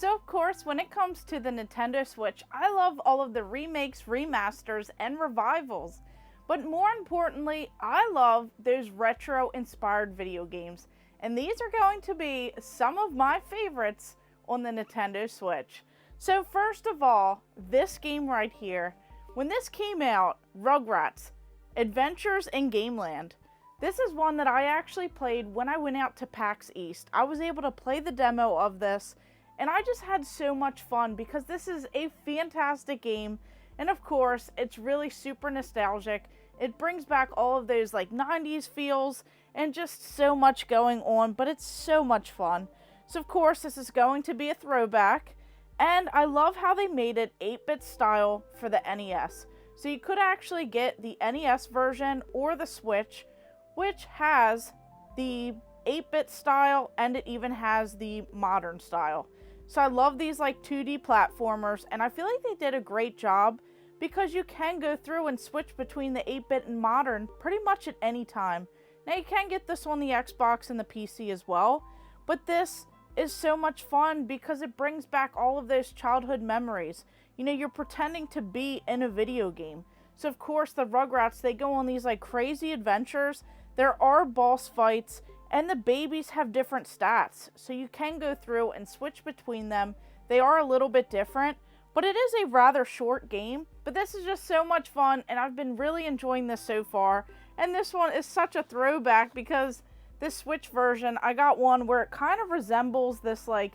So of course, when it comes to the Nintendo Switch, I love all of the remakes, remasters, and revivals. But more importantly, I love those retro-inspired video games. And these are going to be some of my favorites on the Nintendo Switch. So first of all, this game right here. When this came out, Rugrats, Adventures in Gameland. This is one that I actually played when I went out to PAX East. I was able to play the demo of this, and I just had so much fun because this is a fantastic game. And of course, it's really super nostalgic. It brings back all of those like 90s feels and just so much going on, but it's so much fun. So of course, this is going to be a throwback. And I love how they made it 8-bit style for the NES. So you could actually get the NES version or the Switch, which has the 8-bit style and it even has the modern style. So I love these like 2D platformers, and I feel like they did a great job because you can go through and switch between the 8-bit and modern pretty much at any time. Now you can get this on the Xbox and the PC as well, but this is so much fun because it brings back all of those childhood memories. You know, you're pretending to be in a video game. So of course the Rugrats, they go on these like crazy adventures. There are boss fights, and the babies have different stats, so you can go through and switch between them. They are a little bit different, but it is a rather short game. But this is just so much fun, and I've been really enjoying this so far. And this one is such a throwback because this Switch version, I got one where it kind of resembles this like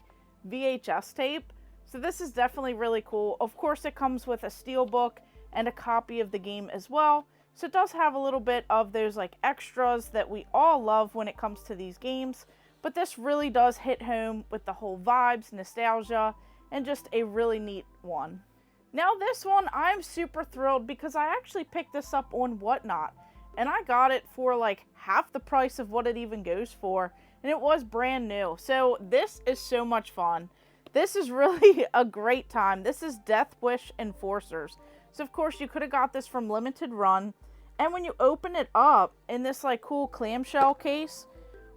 VHS tape. So this is definitely really cool. Of course, it comes with a steelbook and a copy of the game as well. So it does have a little bit of those like extras that we all love when it comes to these games. But this really does hit home with the whole vibes, nostalgia, and just a really neat one. Now this one, I'm super thrilled because I actually picked this up on Whatnot. And I got it for like half the price of what it even goes for. And it was brand new. So this is so much fun. This is really a great time. This is Death Wish Enforcers. So of course you could have got this from Limited Run. And when you open it up in this like cool clamshell case,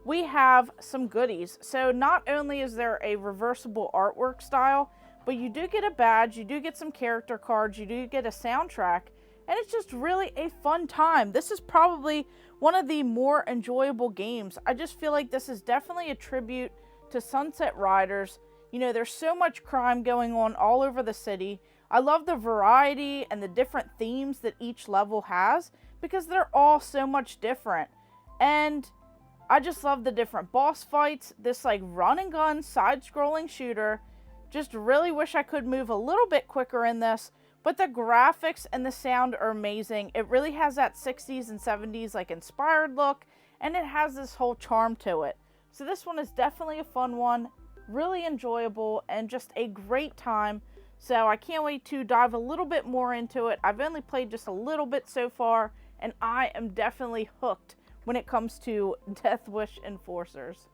we have some goodies. So not only is there a reversible artwork style, but you do get a badge, you do get some character cards, you do get a soundtrack, and it's just really a fun time. This is probably one of the more enjoyable games. I just feel like this is definitely a tribute to Sunset Riders. You know, there's so much crime going on all over the city. I love the variety and the different themes that each level has because they're all so much different. And I just love the different boss fights. This like run and gun side-scrolling shooter. Just really wish I could move a little bit quicker in this. But the graphics and the sound are amazing. It really has that 60s and 70s like inspired look. And it has this whole charm to it. So this one is definitely a fun one. Really enjoyable and just a great time. So I can't wait to dive a little bit more into it. I've only played just a little bit so far, and I am definitely hooked when it comes to Death Wish Enforcers.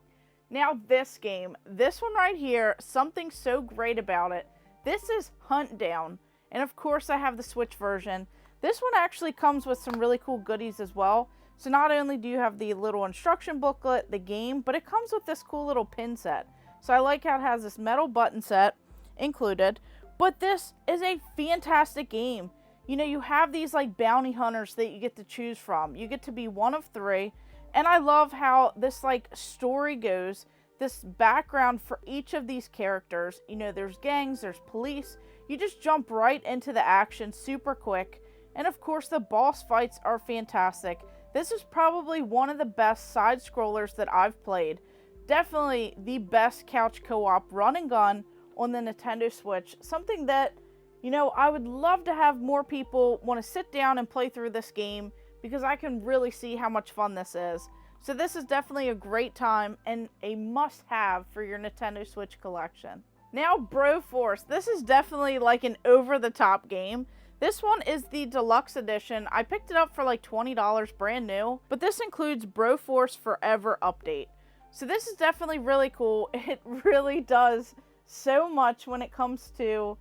Now this game, this one right here, something so great about it. This is Hunt Down, and of course I have the Switch version. This one actually comes with some really cool goodies as well. So not only do you have the little instruction booklet, the game, but it comes with this cool little pin set. So I like how it has this metal button set included. But this is a fantastic game. You know, you have these like bounty hunters that you get to choose from. You get to be one of 3. And I love how this like story goes. This background for each of these characters. You know, there's gangs, there's police. You just jump right into the action super quick. And of course the boss fights are fantastic. This is probably one of the best side scrollers that I've played. Definitely the best couch co-op run and gun on the Nintendo Switch. Something that, you know, I would love to have more people want to sit down and play through this game because I can really see how much fun this is. So this is definitely a great time and a must-have for your Nintendo Switch collection. Now Broforce. This is definitely like an over-the-top game. This one is the deluxe edition. I picked it up for like $20 brand new, but this includes Broforce Forever Update. So this is definitely really cool. It really does so much when it comes to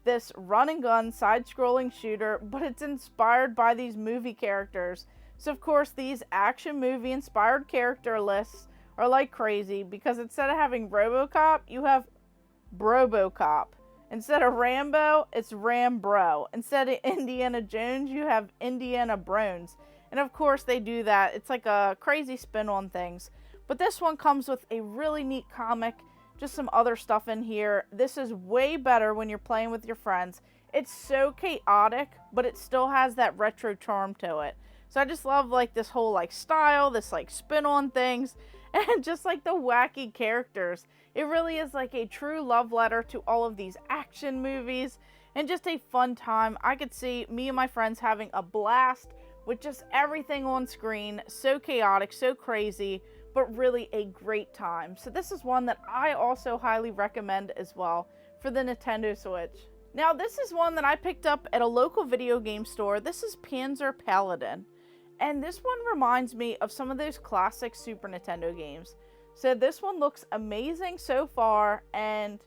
this run and gun side-scrolling shooter, but it's inspired by these movie characters. So of course these action movie inspired character lists are like crazy because instead of having RoboCop, you have Brobocop. Instead of Rambo, it's Rambro. Instead of Indiana Jones, you have Indiana Brones. And of course they do that. It's like a crazy spin on things. But this one comes with a really neat comic, just some other stuff in here. This is way better when you're playing with your friends. It's so chaotic, but it still has that retro charm to it. So I just love like this whole like style, this like spin on things, and just like the wacky characters. It really is like a true love letter to all of these action movies and just a fun time. I could see me and my friends having a blast with just everything on screen. So chaotic, so crazy, but really a great time. So this is one that I also highly recommend as well for the Nintendo Switch. Now this is one that I picked up at a local video game store. This is Panzer Paladin. And this one reminds me of some of those classic Super Nintendo games. So this one looks amazing so far, and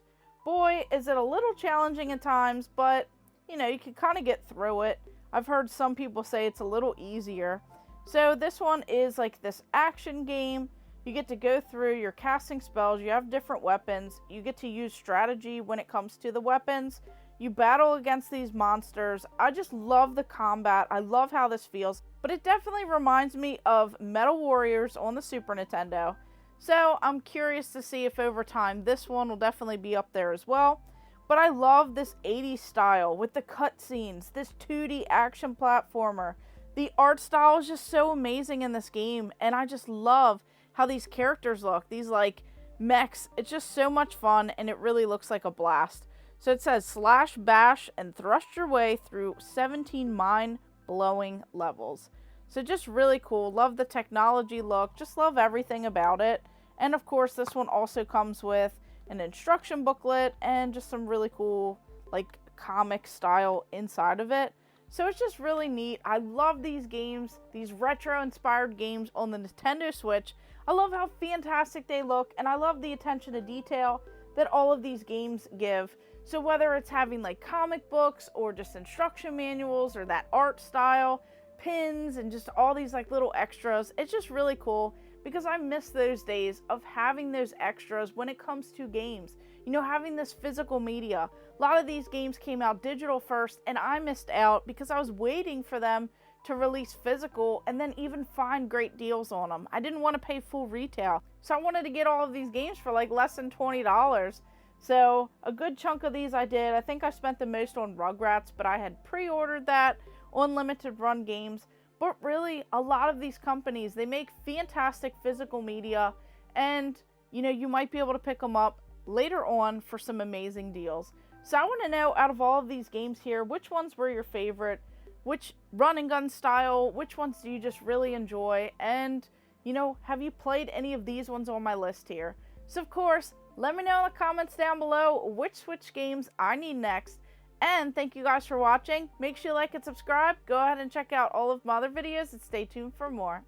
boy, is it a little challenging at times, but you know, you can kind of get through it. I've heard some people say it's a little easier. So this one is like this action game. You get to go through, you're casting spells, you have different weapons, you get to use strategy when it comes to the weapons. You battle against these monsters. I just love the combat. I love how this feels. But it definitely reminds me of Metal Warriors on the Super Nintendo. So I'm curious to see if over time this one will definitely be up there as well. But I love this 80s style with the cutscenes, this 2D action platformer. The art style is just so amazing in this game. And I just love how these characters look. These like mechs. It's just so much fun and it really looks like a blast. So it says slash bash and thrust your way through 17 mind-blowing levels. So just really cool. Love the technology look. Just love everything about it. And of course this one also comes with an instruction booklet and just some really cool like comic style inside of it. So it's just really neat. I love these games, these retro inspired games on the Nintendo Switch. I love how fantastic they look and I love the attention to detail that all of these games give. So whether it's having like comic books or just instruction manuals or that art style, pins and just all these like little extras, it's just really cool because I miss those days of having those extras when it comes to games. You know, having this physical media. A lot of these games came out digital first and I missed out because I was waiting for them to release physical and then even find great deals on them. I didn't want to pay full retail. So I wanted to get all of these games for like less than $20. So a good chunk of these I did. I think I spent the most on Rugrats, but I had pre-ordered that on limited run games. But really, a lot of these companies, they make fantastic physical media and, you know, you might be able to pick them up later on for some amazing deals. So I want to know, out of all of these games here, which ones were your favorite? Which run and gun style? Which ones do you just really enjoy? And, you know, have you played any of these ones on my list here? So of course, let me know in the comments down below which Switch games I need next. And thank you guys for watching. Make sure you like and subscribe. Go ahead and check out all of my other videos and stay tuned for more.